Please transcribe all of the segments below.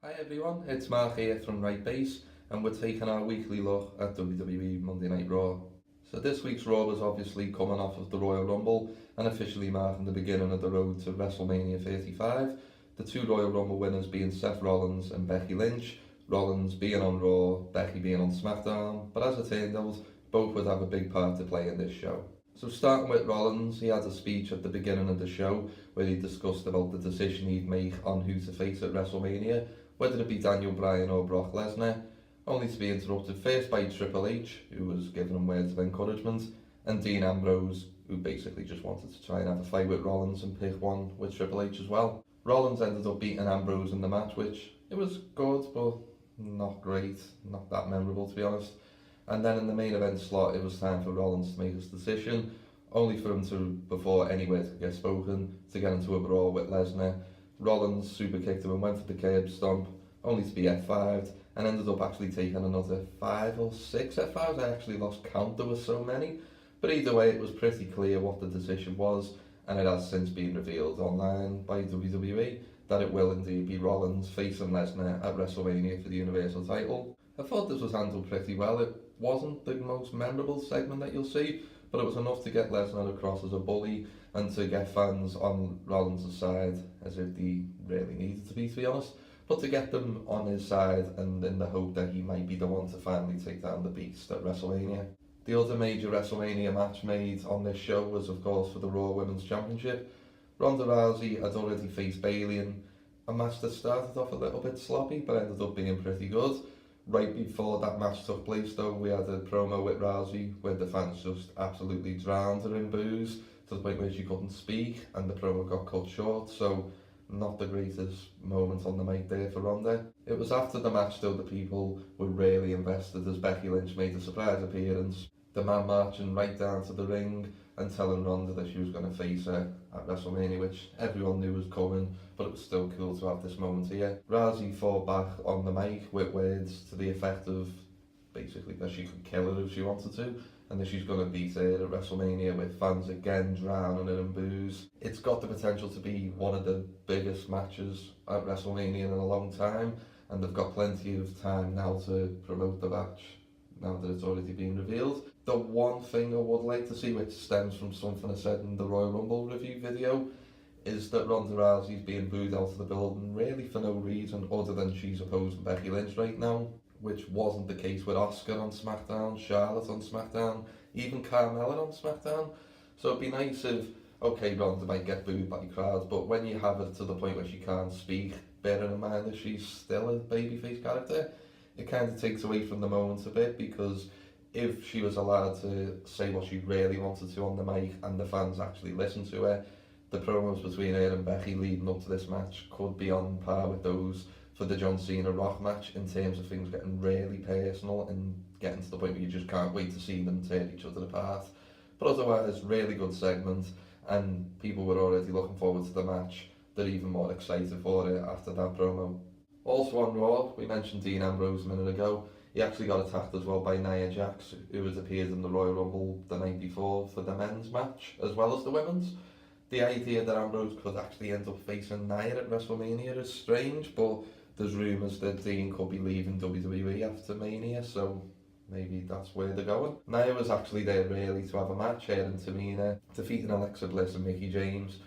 Hi everyone, it's Mark here from Right Base, and we're taking our weekly look at WWE Monday Night Raw. So this week's Raw was obviously coming off of the Royal Rumble and officially marking the beginning of the road to WrestleMania 35. The two Royal Rumble winners being Seth Rollins and Becky Lynch, Rollins being on Raw, Becky being on SmackDown, but as it turned out, both would have a big part to play in this show. So starting with Rollins, he had a speech at the beginning of the show where he discussed about the decision he'd make on who to face at WrestleMania, whether it be Daniel Bryan or Brock Lesnar, only to be interrupted first by Triple H, who was giving him words of encouragement, and Dean Ambrose, who basically just wanted to try and have a fight with Rollins and pick one with Triple H as well. Rollins ended up beating Ambrose in the match, which it was good, but not great, not that memorable to be honest. And then in the main event slot, it was time for Rollins to make his decision, only for him to, before any words could get spoken, to get into a brawl with Lesnar. Rollins super kicked him and went for the curb stomp, only to be F5'd, and ended up actually taking another 5 or 6 F5s. I actually lost count, there were so many. But either way, it was pretty clear what the decision was, and it has since been revealed online by WWE that it will indeed be Rollins facing Lesnar at WrestleMania for the Universal title. I thought this was handled pretty well. It wasn't the most memorable segment that you'll see, but it was enough to get Lesnar across as a bully and to get fans on Rollins' side, as if he really needed to be honest, but to get them on his side and in the hope that he might be the one to finally take down the beast at WrestleMania. The other major WrestleMania match made on this show was of course for the Raw Women's Championship. Ronda Rousey had already faced Bayley in a match that started off a little bit sloppy but ended up being pretty good. Right before that match took place though, we had a promo with Rousey where the fans just absolutely drowned her in boos to the point where she couldn't speak and the promo got cut short, so not the greatest moment on the mic there for Ronda. It was after the match though the people were really invested as Becky Lynch made a surprise appearance, the man marching right down to the ring and telling Ronda that she was going to face her at WrestleMania, which everyone knew was coming, but it was still cool to have this moment here. Rousey fought back on the mic with words to the effect of basically that she could kill her if she wanted to, and that she's going to beat her at WrestleMania with fans again drowning her in boos. It's got the potential to be one of the biggest matches at WrestleMania in a long time, and they've got plenty of time now to promote the match, now that it's already been revealed. The one thing I would like to see, which stems from something I said in the Royal Rumble review video, is that Ronda Rousey's being booed out of the building really for no reason other than she's opposing Becky Lynch right now, which wasn't the case with Asuka on SmackDown, Charlotte on SmackDown, even Carmella on SmackDown. So it'd be nice if, okay, Ronda might get booed by crowds, but when you have it to the point where she can't speak, bearing in mind that she's still a babyface character, it kind of takes away from the moment a bit, because if she was allowed to say what she really wanted to on the mic and the fans actually listened to her, the promos between her and Becky leading up to this match could be on par with those for the John Cena Rock match in terms of things getting really personal and getting to the point where you just can't wait to see them tear each other apart. But otherwise, really good segment, and people were already looking forward to the match. They're even more excited for it after that promo. Also on Raw, we mentioned Dean Ambrose a minute ago. He actually got attacked as well by Nia Jax, who had appeared in the Royal Rumble the night before for the men's match, as well as the women's. The idea that Ambrose could actually end up facing Nia at WrestleMania is strange, but there's rumours that Dean could be leaving WWE after Mania, so maybe that's where they're going. Nia was actually there really to have a match here in Tamina, defeating Alexa Bliss and Mickie James,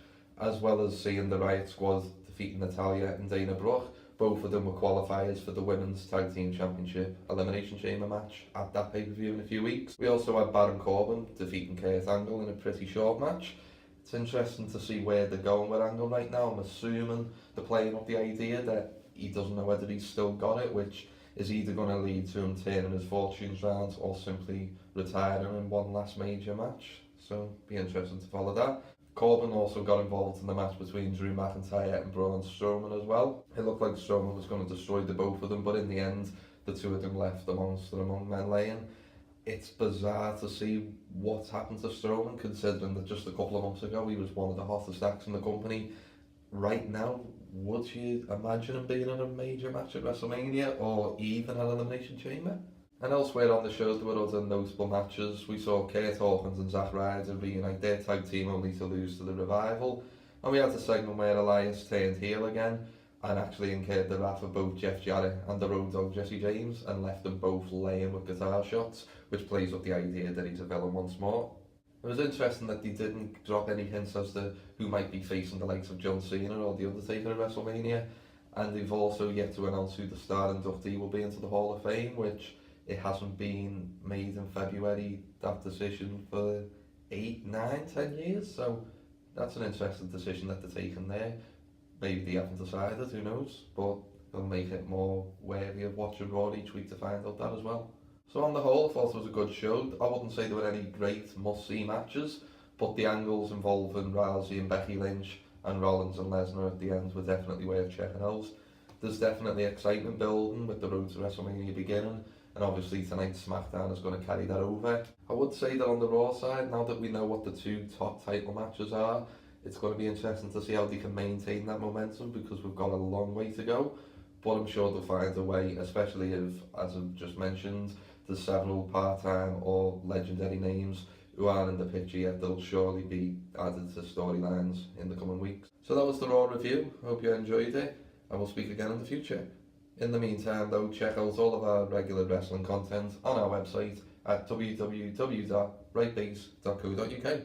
as well as seeing the Riot Squad defeating Natalya and Dana Brooke. Both of them were qualifiers for the Women's Tag Team Championship Elimination Chamber match at that pay-per-view in a few weeks. We also had Baron Corbin defeating Kurt Angle in a pretty short match. It's interesting to see where they're going with Angle right now. I'm assuming they're playing up the idea that he doesn't know whether he's still got it, which is either going to lead to him turning his fortunes round or simply retiring in one last major match. So be interesting to follow that. Corbin also got involved in the match between Drew McIntyre and Braun Strowman as well. It looked like Strowman was going to destroy the both of them, but in the end, the two of them left the monster among men laying. It's bizarre to see what's happened to Strowman, considering that just a couple of months ago he was one of the hottest acts in the company. Right now, would you imagine him being in a major match at WrestleMania or even an Elimination Chamber? And elsewhere on the show there were other notable matches. We saw Kurt Hawkins and Zack Ryder reunite their tag team only to lose to the Revival. And we had a segment where Elias turned heel again and actually incurred the wrath of both Jeff Jarrett and the Road Dogg Jesse James and left them both laying with guitar shots, which plays up the idea that he's a villain once more. It was interesting that they didn't drop any hints as to who might be facing the likes of John Cena or The Undertaker at WrestleMania, and they've also yet to announce who the star inductee will be into the Hall of Fame, which it hasn't been made in February, that decision, for 8, 9, 10 years, so that's an interesting decision that they're taking there. Maybe they haven't decided, who knows, but it'll make it more worthy of watching Raw each week to find out that as well. So on the whole, I thought it was a good show. I wouldn't say there were any great must-see matches, but the angles involving Rousey and Becky Lynch and Rollins and Lesnar at the end were definitely worth checking out. There's definitely excitement building with the road to WrestleMania beginning, and obviously tonight's SmackDown is going to carry that over. I would say that on the Raw side, now that we know what the 2 top title matches are, it's going to be interesting to see how they can maintain that momentum, because we've got a long way to go, but I'm sure they'll find a way, especially if, as I've just mentioned, there's several part-time or legendary names who aren't in the picture yet. They'll surely be added to storylines in the coming weeks. So that was the Raw review. Hope you enjoyed it, and we'll speak again in the future. In the meantime though, check out all of our regular wrestling content on our website at www.rightbase.co.uk.